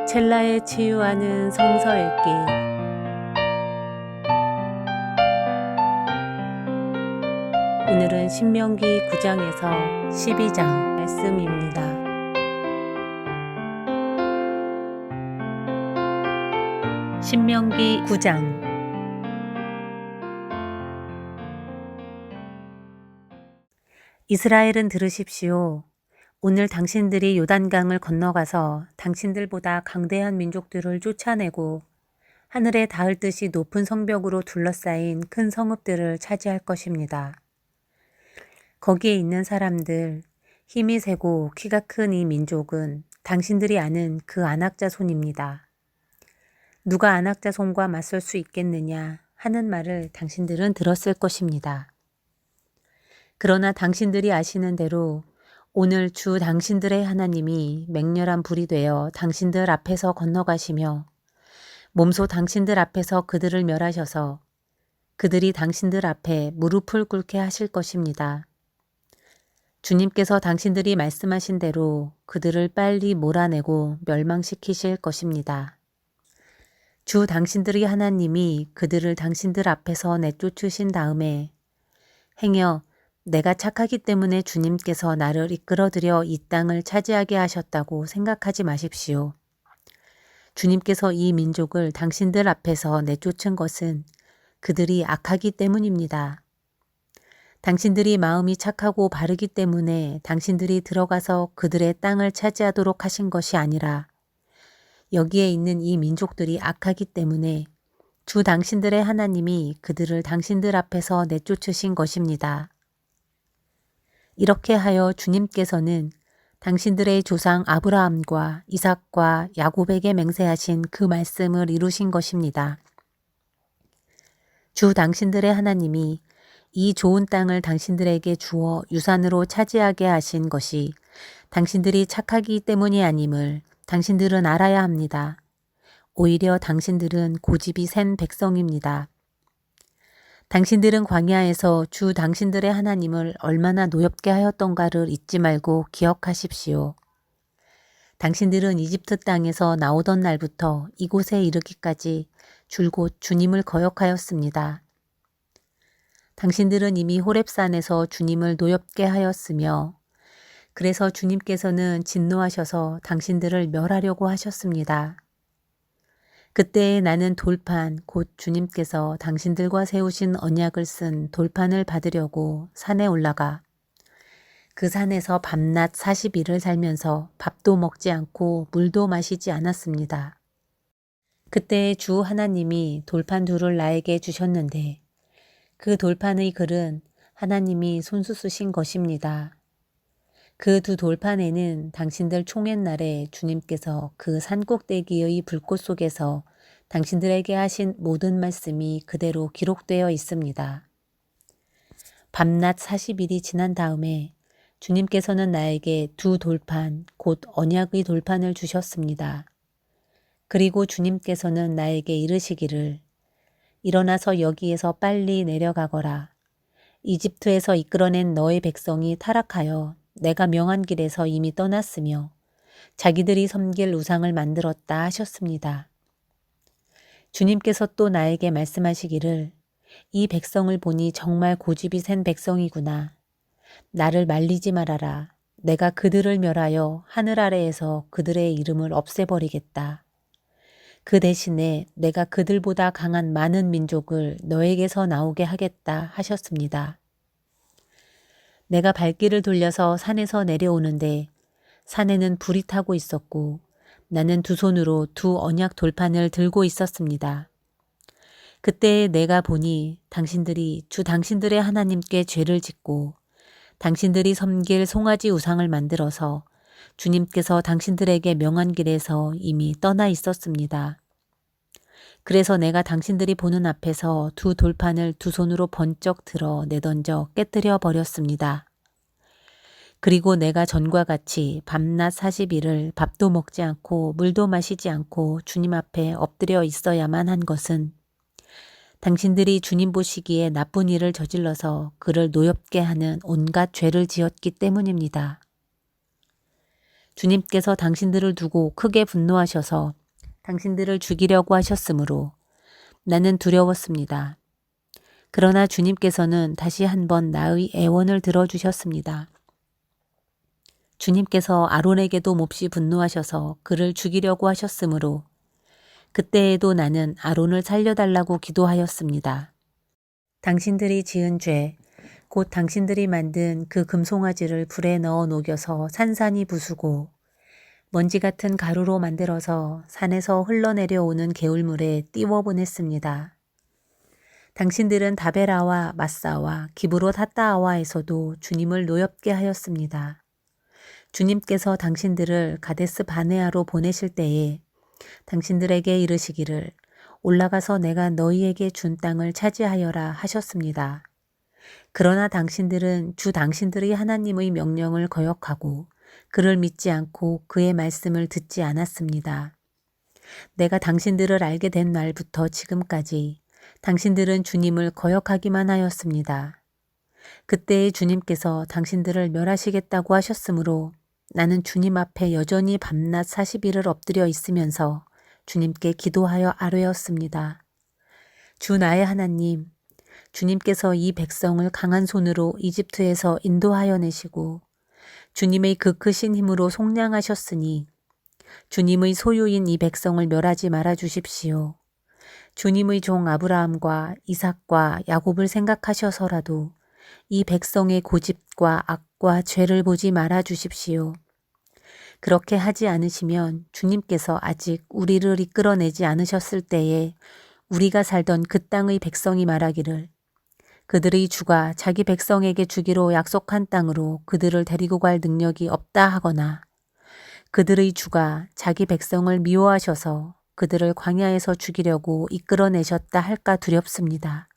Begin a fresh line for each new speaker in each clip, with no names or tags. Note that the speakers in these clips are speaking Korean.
첼라에 치유하는 성서 읽기. 오늘은 신명기 9장에서 12장 말씀입니다. 신명기 9장. 이스라엘은 들으십시오. 오늘 당신들이 요단강을 건너가서 당신들보다 강대한 민족들을 쫓아내고 하늘에 닿을 듯이 높은 성벽으로 둘러싸인 큰 성읍들을 차지할 것입니다. 거기에 있는 사람들, 힘이 세고 키가 큰 이 민족은 당신들이 아는 그 안악자손입니다. 누가 안악자손과 맞설 수 있겠느냐 하는 말을 당신들은 들었을 것입니다. 그러나 당신들이 아시는 대로 오늘 주 당신들의 하나님이 맹렬한 불이 되어 당신들 앞에서 건너가시며 몸소 당신들 앞에서 그들을 멸하셔서 그들이 당신들 앞에 무릎을 꿇게 하실 것입니다. 주님께서 당신들이 말씀하신 대로 그들을 빨리 몰아내고 멸망시키실 것입니다. 주 당신들의 하나님이 그들을 당신들 앞에서 내쫓으신 다음에 행여 내가 착하기 때문에 주님께서 나를 이끌어들여 이 땅을 차지하게 하셨다고 생각하지 마십시오. 주님께서 이 민족을 당신들 앞에서 내쫓은 것은 그들이 악하기 때문입니다. 당신들이 마음이 착하고 바르기 때문에 당신들이 들어가서 그들의 땅을 차지하도록 하신 것이 아니라 여기에 있는 이 민족들이 악하기 때문에 주 당신들의 하나님이 그들을 당신들 앞에서 내쫓으신 것입니다. 이렇게 하여 주님께서는 당신들의 조상 아브라함과 이삭과 야곱에게 맹세하신 그 말씀을 이루신 것입니다. 주 당신들의 하나님이 이 좋은 땅을 당신들에게 주어 유산으로 차지하게 하신 것이 당신들이 착하기 때문이 아님을 당신들은 알아야 합니다. 오히려 당신들은 고집이 센 백성입니다. 당신들은 광야에서 주 당신들의 하나님을 얼마나 노엽게 하였던가를 잊지 말고 기억하십시오. 당신들은 이집트 땅에서 나오던 날부터 이곳에 이르기까지 줄곧 주님을 거역하였습니다. 당신들은 이미 호렙산에서 주님을 노엽게 하였으며 그래서 주님께서는 진노하셔서 당신들을 멸하려고 하셨습니다. 그때에 나는 돌판 곧 주님께서 당신들과 세우신 언약을 쓴 돌판을 받으려고 산에 올라가 그 산에서 밤낮 40일을 살면서 밥도 먹지 않고 물도 마시지 않았습니다. 그때 주 하나님이 돌판 둘을 나에게 주셨는데 그 돌판의 글은 하나님이 손수 쓰신 것입니다. 그 두 돌판에는 당신들 총회날에 주님께서 그 산꼭대기의 불꽃 속에서 당신들에게 하신 모든 말씀이 그대로 기록되어 있습니다. 밤낮 40일이 지난 다음에 주님께서는 나에게 두 돌판, 곧 언약의 돌판을 주셨습니다. 그리고 주님께서는 나에게 이르시기를 일어나서 여기에서 빨리 내려가거라. 이집트에서 이끌어낸 너의 백성이 타락하여 내가 명한 길에서 이미 떠났으며 자기들이 섬길 우상을 만들었다 하셨습니다. 주님께서 또 나에게 말씀하시기를 이 백성을 보니 정말 고집이 센 백성이구나. 나를 말리지 말아라. 내가 그들을 멸하여 하늘 아래에서 그들의 이름을 없애버리겠다. 그 대신에 내가 그들보다 강한 많은 민족을 너에게서 나오게 하겠다 하셨습니다. 내가 발길을 돌려서 산에서 내려오는데 산에는 불이 타고 있었고 나는 두 손으로 두 언약 돌판을 들고 있었습니다. 그때 내가 보니 당신들이 주 당신들의 하나님께 죄를 짓고 당신들이 섬길 송아지 우상을 만들어서 주님께서 당신들에게 명한 길에서 이미 떠나 있었습니다. 그래서 내가 당신들이 보는 앞에서 두 돌판을 두 손으로 번쩍 들어 내던져 깨뜨려 버렸습니다. 그리고 내가 전과 같이 밤낮 40일을 밥도 먹지 않고 물도 마시지 않고 주님 앞에 엎드려 있어야만 한 것은 당신들이 주님 보시기에 나쁜 일을 저질러서 그를 노엽게 하는 온갖 죄를 지었기 때문입니다. 주님께서 당신들을 두고 크게 분노하셔서 당신들을 죽이려고 하셨으므로 나는 두려웠습니다. 그러나 주님께서는 다시 한번 나의 애원을 들어주셨습니다. 주님께서 아론에게도 몹시 분노하셔서 그를 죽이려고 하셨으므로 그때에도 나는 아론을 살려달라고 기도하였습니다. 당신들이 지은 죄, 곧 당신들이 만든 그 금송아지를 불에 넣어 녹여서 산산이 부수고 먼지 같은 가루로 만들어서 산에서 흘러내려오는 개울물에 띄워보냈습니다. 당신들은 다베라와 마사와 기브롯 핫다아와에서도 주님을 노엽게 하였습니다. 주님께서 당신들을 가데스 바네아로 보내실 때에 당신들에게 이르시기를 올라가서 내가 너희에게 준 땅을 차지하여라 하셨습니다. 그러나 당신들은 주 당신들의 하나님의 명령을 거역하고 그를 믿지 않고 그의 말씀을 듣지 않았습니다. 내가 당신들을 알게 된 날부터 지금까지 당신들은 주님을 거역하기만 하였습니다. 그때의 주님께서 당신들을 멸하시겠다고 하셨으므로 나는 주님 앞에 여전히 밤낮 40일을 엎드려 있으면서 주님께 기도하여 아뢰었습니다. 주 나의 하나님, 주님께서 이 백성을 강한 손으로 이집트에서 인도하여 내시고 주님의 그 크신 힘으로 속량하셨으니 주님의 소유인 이 백성을 멸하지 말아 주십시오. 주님의 종 아브라함과 이삭과 야곱을 생각하셔서라도 이 백성의 고집과 악과 죄를 보지 말아 주십시오. 그렇게 하지 않으시면 주님께서 아직 우리를 이끌어내지 않으셨을 때에 우리가 살던 그 땅의 백성이 말하기를 그들의 주가 자기 백성에게 주기로 약속한 땅으로 그들을 데리고 갈 능력이 없다 하거나 그들의 주가 자기 백성을 미워하셔서 그들을 광야에서 죽이려고 이끌어내셨다 할까 두렵습니다.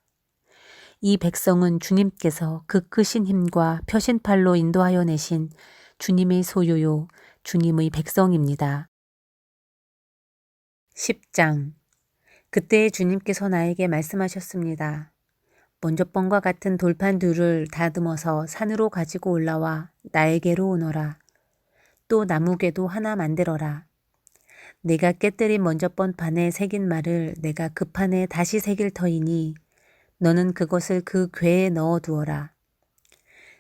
이 백성은 주님께서 그 크신 힘과 표신팔로 인도하여 내신 주님의 소유요, 주님의 백성입니다. 10장. 그때 주님께서 나에게 말씀하셨습니다. 먼저 번과 같은 돌판 둘을 다듬어서 산으로 가지고 올라와 나에게로 오너라. 또 나무궤도 하나 만들어라. 내가 깨뜨린 먼저 번 판에 새긴 말을 내가 그 판에 다시 새길 터이니 너는 그것을 그 궤에 넣어 두어라.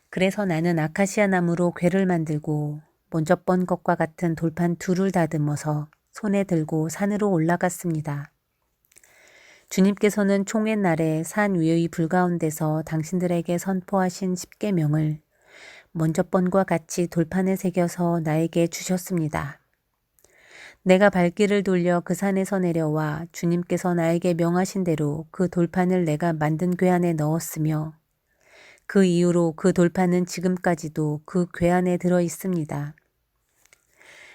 그래서 나는 아카시아 나무로 궤를 만들고 먼저 번 것과 같은 돌판 둘을 다듬어서 손에 들고 산으로 올라갔습니다. 주님께서는 총회 날에 산 위의 불 가운데서 당신들에게 선포하신 십계명을 먼저 번과 같이 돌판에 새겨서 나에게 주셨습니다. 내가 발길을 돌려 그 산에서 내려와 주님께서 나에게 명하신 대로 그 돌판을 내가 만든 궤 안에 넣었으며 그 이후로 그 돌판은 지금까지도 그 궤 안에 들어 있습니다.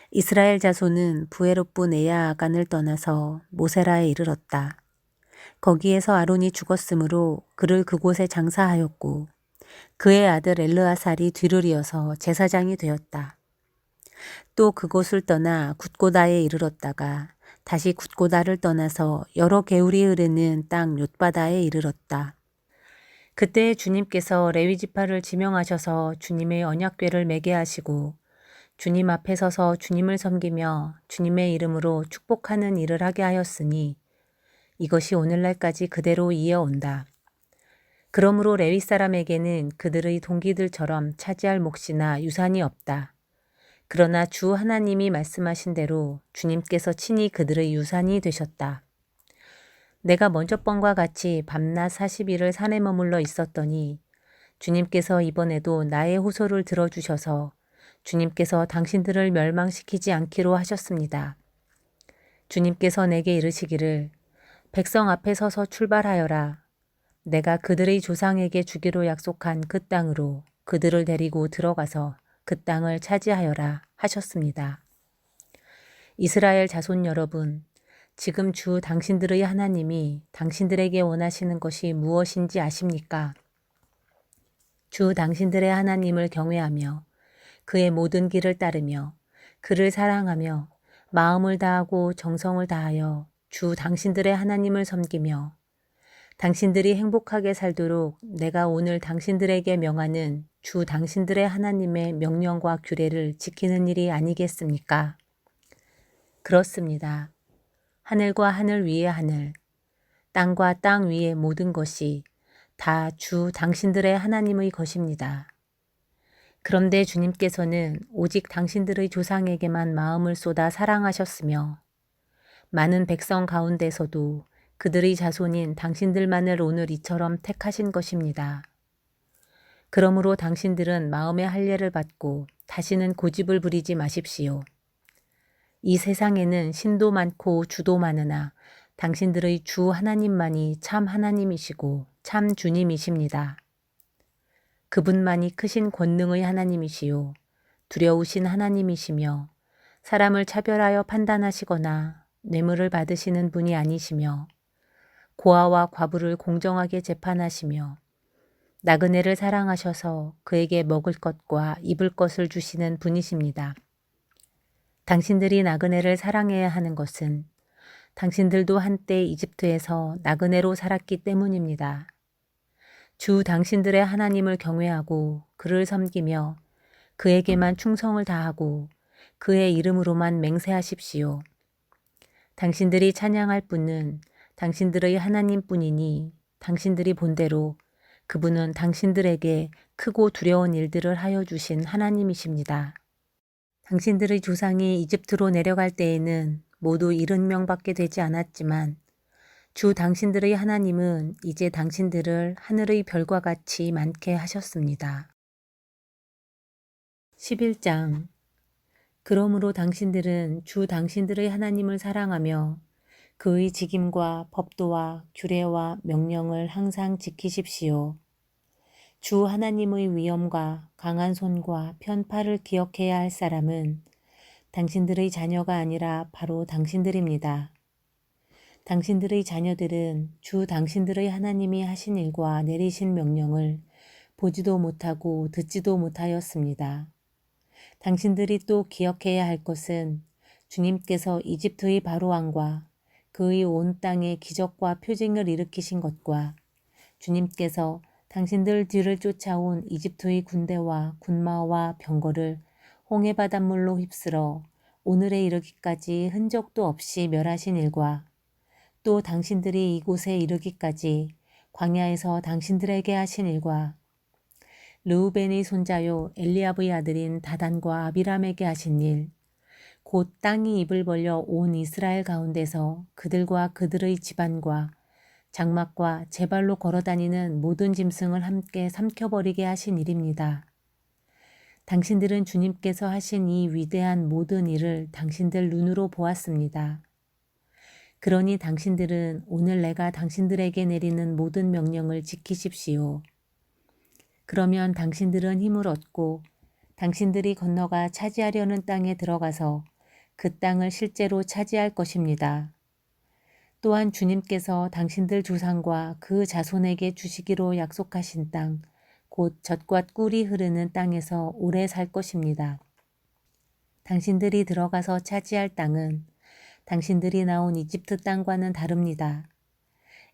이스라엘 자손은 부에롯분 에야아간을 떠나서 모세라에 이르렀다. 거기에서 아론이 죽었으므로 그를 그곳에 장사하였고 그의 아들 엘르아살이 뒤를 이어서 제사장이 되었다. 또 그곳을 떠나 굿고다에 이르렀다가 다시 굿고다를 떠나서 여러 개울이 흐르는 땅 욤바다에 이르렀다. 그때 주님께서 레위지파를 지명하셔서 주님의 언약궤를 매게 하시고 주님 앞에 서서 주님을 섬기며 주님의 이름으로 축복하는 일을 하게 하였으니 이것이 오늘날까지 그대로 이어온다. 그러므로 레위 사람에게는 그들의 동기들처럼 차지할 몫이나 유산이 없다. 그러나 주 하나님이 말씀하신 대로 주님께서 친히 그들의 유산이 되셨다. 내가 먼저 번과 같이 밤낮 40일을 산에 머물러 있었더니 주님께서 이번에도 나의 호소를 들어주셔서 주님께서 당신들을 멸망시키지 않기로 하셨습니다. 주님께서 내게 이르시기를 백성 앞에 서서 출발하여라. 내가 그들의 조상에게 주기로 약속한 그 땅으로 그들을 데리고 들어가서 그 땅을 차지하여라 하셨습니다. 이스라엘 자손 여러분, 지금 주 당신들의 하나님이 당신들에게 원하시는 것이 무엇인지 아십니까? 주 당신들의 하나님을 경외하며 그의 모든 길을 따르며 그를 사랑하며 마음을 다하고 정성을 다하여 주 당신들의 하나님을 섬기며 당신들이 행복하게 살도록 내가 오늘 당신들에게 명하는 주 당신들의 하나님의 명령과 규례를 지키는 일이 아니겠습니까? 그렇습니다. 하늘과 하늘 위의 하늘, 땅과 땅 위의 모든 것이 다 주 당신들의 하나님의 것입니다. 그런데 주님께서는 오직 당신들의 조상에게만 마음을 쏟아 사랑하셨으며 많은 백성 가운데서도 그들의 자손인 당신들만을 오늘 이처럼 택하신 것입니다. 그러므로 당신들은 마음의 할례를 받고 다시는 고집을 부리지 마십시오. 이 세상에는 신도 많고 주도 많으나 당신들의 주 하나님만이 참 하나님이시고 참 주님이십니다. 그분만이 크신 권능의 하나님이시요 두려우신 하나님이시며 사람을 차별하여 판단하시거나 뇌물을 받으시는 분이 아니시며 고아와 과부를 공정하게 재판하시며 나그네를 사랑하셔서 그에게 먹을 것과 입을 것을 주시는 분이십니다. 당신들이 나그네를 사랑해야 하는 것은 당신들도 한때 이집트에서 나그네로 살았기 때문입니다. 주 당신들의 하나님을 경외하고 그를 섬기며 그에게만 충성을 다하고 그의 이름으로만 맹세하십시오. 당신들이 찬양할 분은 당신들의 하나님뿐이니 당신들이 본대로 그분은 당신들에게 크고 두려운 일들을 하여 주신 하나님이십니다. 당신들의 조상이 이집트로 내려갈 때에는 모두 70명밖에 되지 않았지만 주 당신들의 하나님은 이제 당신들을 하늘의 별과 같이 많게 하셨습니다. 11장 그러므로 당신들은 주 당신들의 하나님을 사랑하며 그의 직임과 법도와 규례와 명령을 항상 지키십시오. 주 하나님의 위엄과 강한 손과 편팔을 기억해야 할 사람은 당신들의 자녀가 아니라 바로 당신들입니다. 당신들의 자녀들은 주 당신들의 하나님이 하신 일과 내리신 명령을 보지도 못하고 듣지도 못하였습니다. 당신들이 또 기억해야 할 것은 주님께서 이집트의 바로왕과 그의 온 땅에 기적과 표징을 일으키신 것과 주님께서 당신들 뒤를 쫓아온 이집트의 군대와 군마와 병거를 홍해 바닷물로 휩쓸어 오늘에 이르기까지 흔적도 없이 멸하신 일과 또 당신들이 이곳에 이르기까지 광야에서 당신들에게 하신 일과 르우벤의 손자요 엘리압의 아들인 다단과 아비람에게 하신 일, 곧 땅이 입을 벌려 온 이스라엘 가운데서 그들과 그들의 집안과 장막과 제 발로 걸어다니는 모든 짐승을 함께 삼켜버리게 하신 일입니다. 당신들은 주님께서 하신 이 위대한 모든 일을 당신들 눈으로 보았습니다. 그러니 당신들은 오늘 내가 당신들에게 내리는 모든 명령을 지키십시오. 그러면 당신들은 힘을 얻고 당신들이 건너가 차지하려는 땅에 들어가서 그 땅을 실제로 차지할 것입니다. 또한 주님께서 당신들 조상과 그 자손에게 주시기로 약속하신 땅, 곧 젖과 꿀이 흐르는 땅에서 오래 살 것입니다. 당신들이 들어가서 차지할 땅은 당신들이 나온 이집트 땅과는 다릅니다.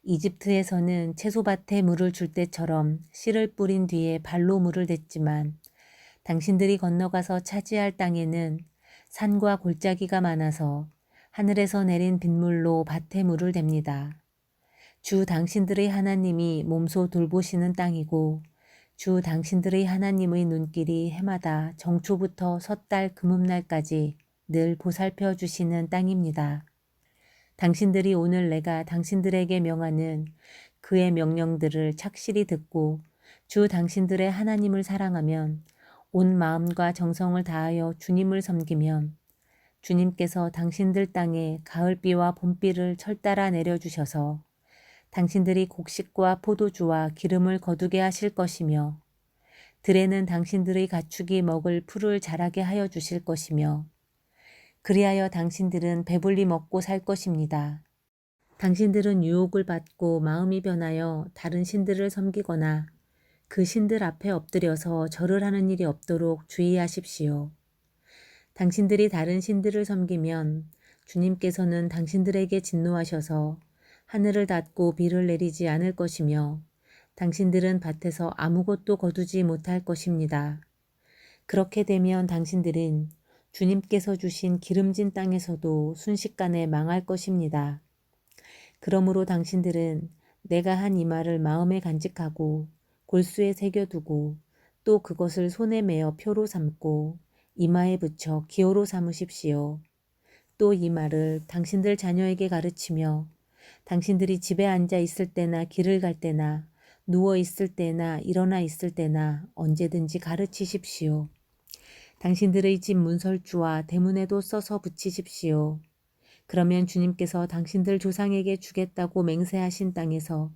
이집트에서는 채소밭에 물을 줄 때처럼 씨를 뿌린 뒤에 발로 물을 댔지만 당신들이 건너가서 차지할 땅에는 산과 골짜기가 많아서 하늘에서 내린 빗물로 밭에 물을 댑니다. 주 당신들의 하나님이 몸소 돌보시는 땅이고 주 당신들의 하나님의 눈길이 해마다 정초부터 섣달 금음날까지 늘 보살펴 주시는 땅입니다. 당신들이 오늘 내가 당신들에게 명하는 그의 명령들을 착실히 듣고 주 당신들의 하나님을 사랑하면 온 마음과 정성을 다하여 주님을 섬기면 주님께서 당신들 땅에 가을비와 봄비를 철따라 내려주셔서 당신들이 곡식과 포도주와 기름을 거두게 하실 것이며 들에는 당신들의 가축이 먹을 풀을 자라게 하여 주실 것이며 그리하여 당신들은 배불리 먹고 살 것입니다. 당신들은 유혹을 받고 마음이 변하여 다른 신들을 섬기거나 그 신들 앞에 엎드려서 절을 하는 일이 없도록 주의하십시오. 당신들이 다른 신들을 섬기면 주님께서는 당신들에게 진노하셔서 하늘을 닫고 비를 내리지 않을 것이며 당신들은 밭에서 아무것도 거두지 못할 것입니다. 그렇게 되면 당신들은 주님께서 주신 기름진 땅에서도 순식간에 망할 것입니다. 그러므로 당신들은 내가 한 이 말을 마음에 간직하고 골수에 새겨두고 또 그것을 손에 메어 표로 삼고 이마에 붙여 기호로 삼으십시오. 또 이 말을 당신들 자녀에게 가르치며 당신들이 집에 앉아 있을 때나 길을 갈 때나 누워 있을 때나 일어나 있을 때나 언제든지 가르치십시오. 당신들의 집 문설주와 대문에도 써서 붙이십시오. 그러면 주님께서 당신들 조상에게 주겠다고 맹세하신 땅에서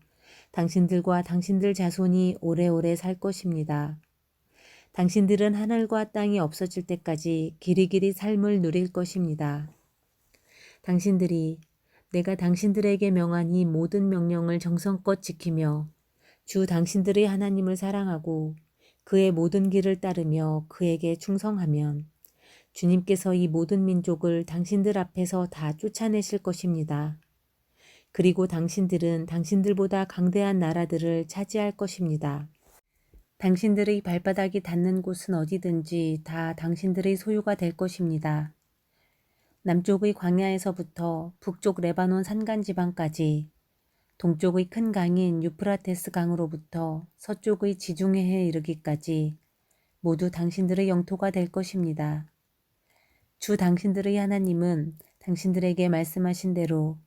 당신들과 당신들 자손이 오래오래 살 것입니다. 당신들은 하늘과 땅이 없어질 때까지 길이길이 삶을 누릴 것입니다. 당신들이 내가 당신들에게 명한 이 모든 명령을 정성껏 지키며 주 당신들의 하나님을 사랑하고 그의 모든 길을 따르며 그에게 충성하면 주님께서 이 모든 민족을 당신들 앞에서 다 쫓아내실 것입니다. 그리고 당신들은 당신들보다 강대한 나라들을 차지할 것입니다. 당신들의 발바닥이 닿는 곳은 어디든지 다 당신들의 소유가 될 것입니다. 남쪽의 광야에서부터 북쪽 레바논 산간 지방까지 동쪽의 큰 강인 유프라테스 강으로부터 서쪽의 지중해에 이르기까지 모두 당신들의 영토가 될 것입니다. 주 당신들의 하나님은 당신들에게 말씀하신 대로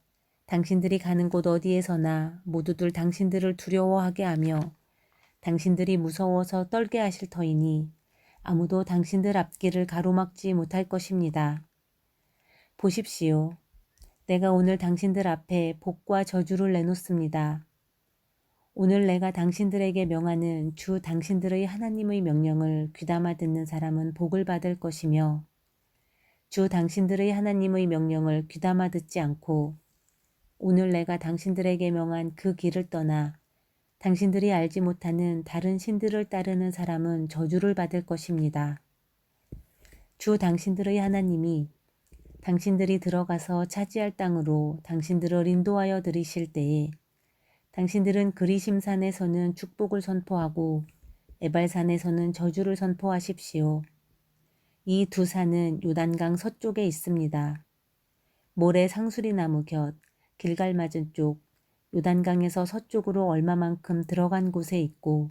당신들이 가는 곳 어디에서나 모두들 당신들을 두려워하게 하며 당신들이 무서워서 떨게 하실 터이니 아무도 당신들 앞길을 가로막지 못할 것입니다. 보십시오. 내가 오늘 당신들 앞에 복과 저주를 내놓습니다. 오늘 내가 당신들에게 명하는 주 당신들의 하나님의 명령을 귀담아 듣는 사람은 복을 받을 것이며 주 당신들의 하나님의 명령을 귀담아 듣지 않고 오늘 내가 당신들에게 명한 그 길을 떠나 당신들이 알지 못하는 다른 신들을 따르는 사람은 저주를 받을 것입니다. 주 당신들의 하나님이 당신들이 들어가서 차지할 땅으로 당신들을 인도하여 들이실 때에 당신들은 그리심산에서는 축복을 선포하고 에발산에서는 저주를 선포하십시오. 이 두 산은 요단강 서쪽에 있습니다. 모래 상수리나무 곁 길갈 맞은 쪽 요단강에서 서쪽으로 얼마만큼 들어간 곳에 있고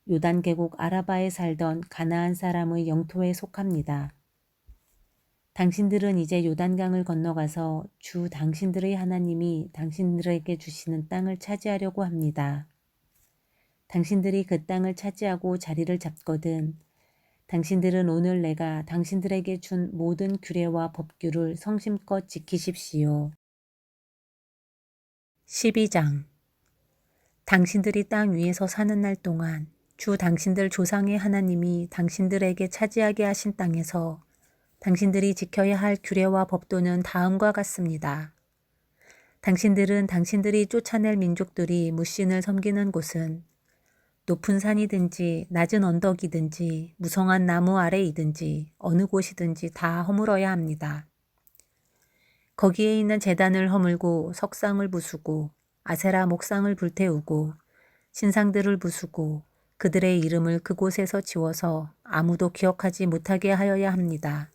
요단 계곡 아라바에 살던 가나안 사람의 영토에 속합니다. 당신들은 이제 요단강을 건너가서 주 당신들의 하나님이 당신들에게 주시는 땅을 차지하려고 합니다. 당신들이 그 땅을 차지하고 자리를 잡거든 당신들은 오늘 내가 당신들에게 준 모든 규례와 법규를 성심껏 지키십시오. 12장 당신들이 땅 위에서 사는 날 동안 주 당신들 조상의 하나님이 당신들에게 차지하게 하신 땅에서 당신들이 지켜야 할 규례와 법도는 다음과 같습니다. 당신들은 당신들이 쫓아낼 민족들이 무신을 섬기는 곳은 높은 산이든지 낮은 언덕이든지 무성한 나무 아래이든지 어느 곳이든지 다 허물어야 합니다. 거기에 있는 제단을 허물고 석상을 부수고 아세라 목상을 불태우고 신상들을 부수고 그들의 이름을 그곳에서 지워서 아무도 기억하지 못하게 하여야 합니다.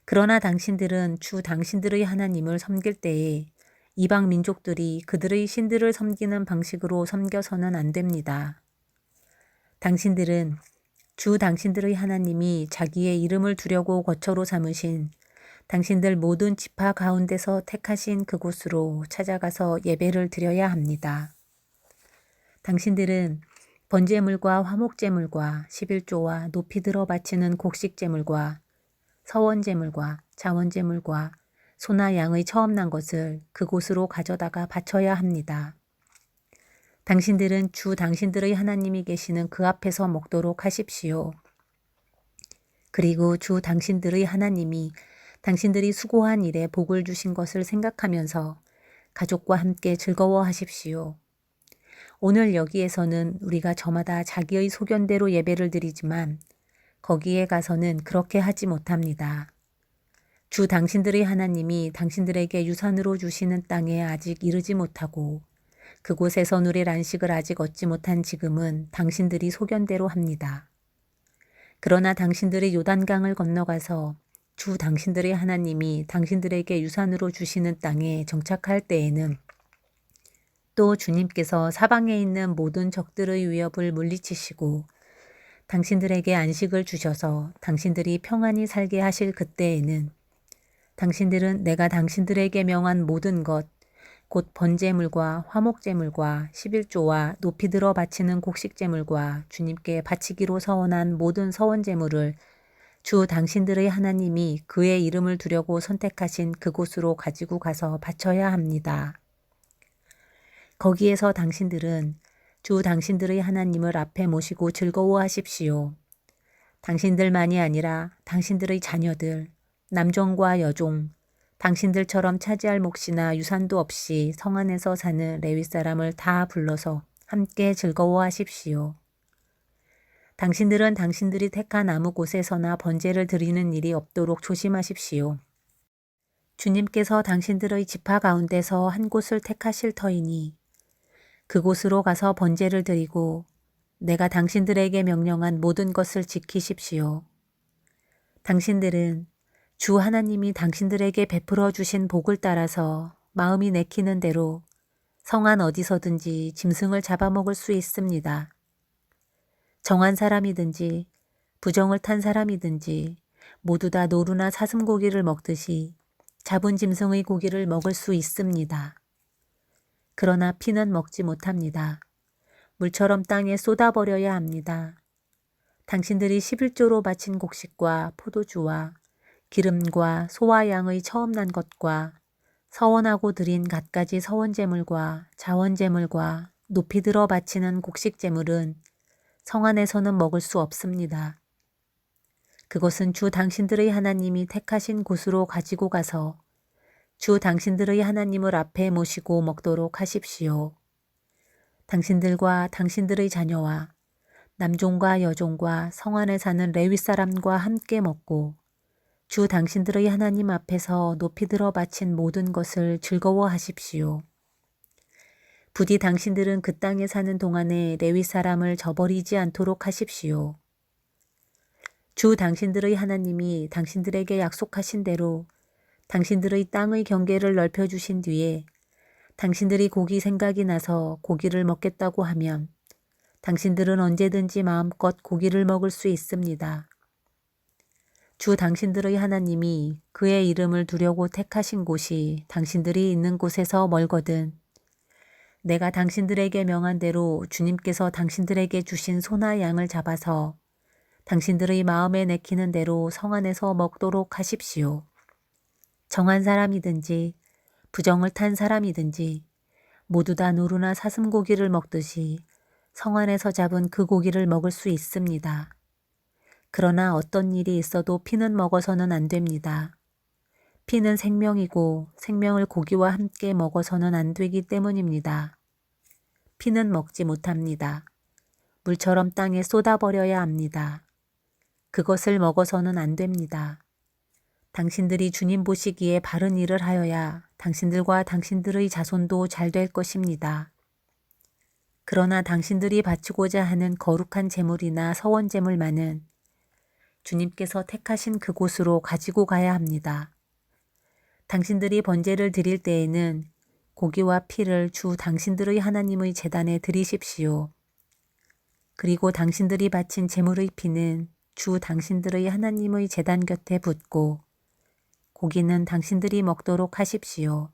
그러나 당신들은 주 당신들의 하나님을 섬길 때에 이방 민족들이 그들의 신들을 섬기는 방식으로 섬겨서는 안 됩니다. 당신들은 주 당신들의 하나님이 자기의 이름을 두려고 거처로 삼으신 당신들 모든 지파 가운데서 택하신 그곳으로 찾아가서 예배를 드려야 합니다. 당신들은 번제물과 화목제물과 11조와 높이 들어 바치는 곡식제물과 서원제물과 자원제물과 소나 양의 처음 난 것을 그곳으로 가져다가 바쳐야 합니다. 당신들은 주 당신들의 하나님이 계시는 그 앞에서 먹도록 하십시오. 그리고 주 당신들의 하나님이 당신들이 수고한 일에 복을 주신 것을 생각하면서 가족과 함께 즐거워하십시오. 오늘 여기에서는 우리가 저마다 자기의 소견대로 예배를 드리지만 거기에 가서는 그렇게 하지 못합니다. 주 당신들의 하나님이 당신들에게 유산으로 주시는 땅에 아직 이르지 못하고 그곳에서 누릴 안식을 아직 얻지 못한 지금은 당신들이 소견대로 합니다. 그러나 당신들이 요단강을 건너가서 주 당신들의 하나님이 당신들에게 유산으로 주시는 땅에 정착할 때에는 또 주님께서 사방에 있는 모든 적들의 위협을 물리치시고 당신들에게 안식을 주셔서 당신들이 평안히 살게 하실 그때에는 당신들은 내가 당신들에게 명한 모든 것, 곧 번제물과 화목제물과 11조와 높이 들어 바치는 곡식제물과 주님께 바치기로 서원한 모든 서원제물을 주 당신들의 하나님이 그의 이름을 두려고 선택하신 그곳으로 가지고 가서 바쳐야 합니다. 거기에서 당신들은 주 당신들의 하나님을 앞에 모시고 즐거워하십시오. 당신들만이 아니라 당신들의 자녀들, 남종과 여종, 당신들처럼 차지할 몫이나 유산도 없이 성 안에서 사는 레위 사람을 다 불러서 함께 즐거워하십시오. 당신들은 당신들이 택한 아무 곳에서나 번제를 드리는 일이 없도록 조심하십시오. 주님께서 당신들의 지파 가운데서 한 곳을 택하실 터이니 그곳으로 가서 번제를 드리고 내가 당신들에게 명령한 모든 것을 지키십시오. 당신들은 주 하나님이 당신들에게 베풀어 주신 복을 따라서 마음이 내키는 대로 성안 어디서든지 짐승을 잡아먹을 수 있습니다. 정한 사람이든지 부정을 탄 사람이든지 모두 다 노루나 사슴고기를 먹듯이 잡은 짐승의 고기를 먹을 수 있습니다. 그러나 피는 먹지 못합니다. 물처럼 땅에 쏟아버려야 합니다. 당신들이 11조로 바친 곡식과 포도주와 기름과 소와 양의 처음 난 것과 서원하고 드린 갖가지 서원제물과 자원제물과 높이 들어 바치는 곡식제물은 성 안에서는 먹을 수 없습니다. 그것은 주 당신들의 하나님이 택하신 곳으로 가지고 가서 주 당신들의 하나님을 앞에 모시고 먹도록 하십시오. 당신들과 당신들의 자녀와 남종과 여종과 성 안에 사는 레위 사람과 함께 먹고 주 당신들의 하나님 앞에서 높이 들어 바친 모든 것을 즐거워하십시오. 부디 당신들은 그 땅에 사는 동안에 레위 사람을 저버리지 않도록 하십시오. 주 당신들의 하나님이 당신들에게 약속하신 대로 당신들의 땅의 경계를 넓혀주신 뒤에 당신들이 고기 생각이 나서 고기를 먹겠다고 하면 당신들은 언제든지 마음껏 고기를 먹을 수 있습니다. 주 당신들의 하나님이 그의 이름을 두려고 택하신 곳이 당신들이 있는 곳에서 멀거든 내가 당신들에게 명한 대로 주님께서 당신들에게 주신 소나 양을 잡아서 당신들의 마음에 내키는 대로 성 안에서 먹도록 하십시오. 정한 사람이든지 부정을 탄 사람이든지 모두 다 노루나 사슴고기를 먹듯이 성 안에서 잡은 그 고기를 먹을 수 있습니다. 그러나 어떤 일이 있어도 피는 먹어서는 안 됩니다. 피는 생명이고 생명을 고기와 함께 먹어서는 안 되기 때문입니다. 피는 먹지 못합니다. 물처럼 땅에 쏟아버려야 합니다. 그것을 먹어서는 안 됩니다. 당신들이 주님 보시기에 바른 일을 하여야 당신들과 당신들의 자손도 잘 될 것입니다. 그러나 당신들이 바치고자 하는 거룩한 제물이나 서원제물만은 주님께서 택하신 그곳으로 가지고 가야 합니다. 당신들이 번제를 드릴 때에는 고기와 피를 주 당신들의 하나님의 제단에 드리십시오. 그리고 당신들이 바친 제물의 피는 주 당신들의 하나님의 제단 곁에 붓고 고기는 당신들이 먹도록 하십시오.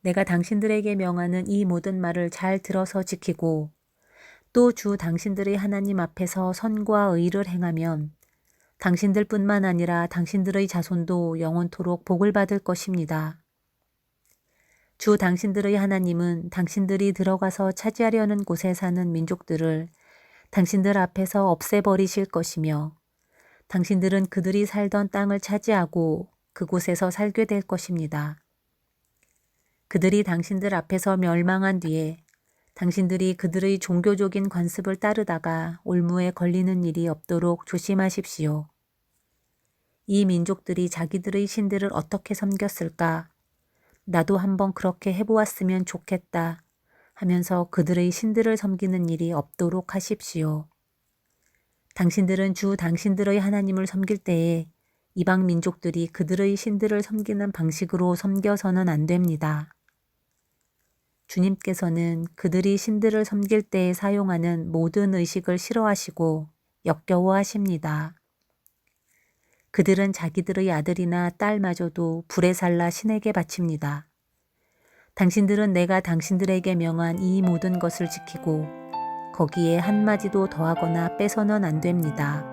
내가 당신들에게 명하는 이 모든 말을 잘 들어서 지키고 또 주 당신들의 하나님 앞에서 선과 의를 행하면 당신들뿐만 아니라 당신들의 자손도 영원토록 복을 받을 것입니다. 주 당신들의 하나님은 당신들이 들어가서 차지하려는 곳에 사는 민족들을 당신들 앞에서 없애버리실 것이며 당신들은 그들이 살던 땅을 차지하고 그곳에서 살게 될 것입니다. 그들이 당신들 앞에서 멸망한 뒤에 당신들이 그들의 종교적인 관습을 따르다가 올무에 걸리는 일이 없도록 조심하십시오. 이 민족들이 자기들의 신들을 어떻게 섬겼을까? 나도 한번 그렇게 해보았으면 좋겠다 하면서 그들의 신들을 섬기는 일이 없도록 하십시오. 당신들은 주 당신들의 하나님을 섬길 때에 이방 민족들이 그들의 신들을 섬기는 방식으로 섬겨서는 안 됩니다. 주님께서는 그들이 신들을 섬길 때에 사용하는 모든 의식을 싫어하시고 역겨워하십니다. 그들은 자기들의 아들이나 딸마저도 불에 살라 신에게 바칩니다. 당신들은 내가 당신들에게 명한 이 모든 것을 지키고 거기에 한마디도 더하거나 빼서는 안 됩니다.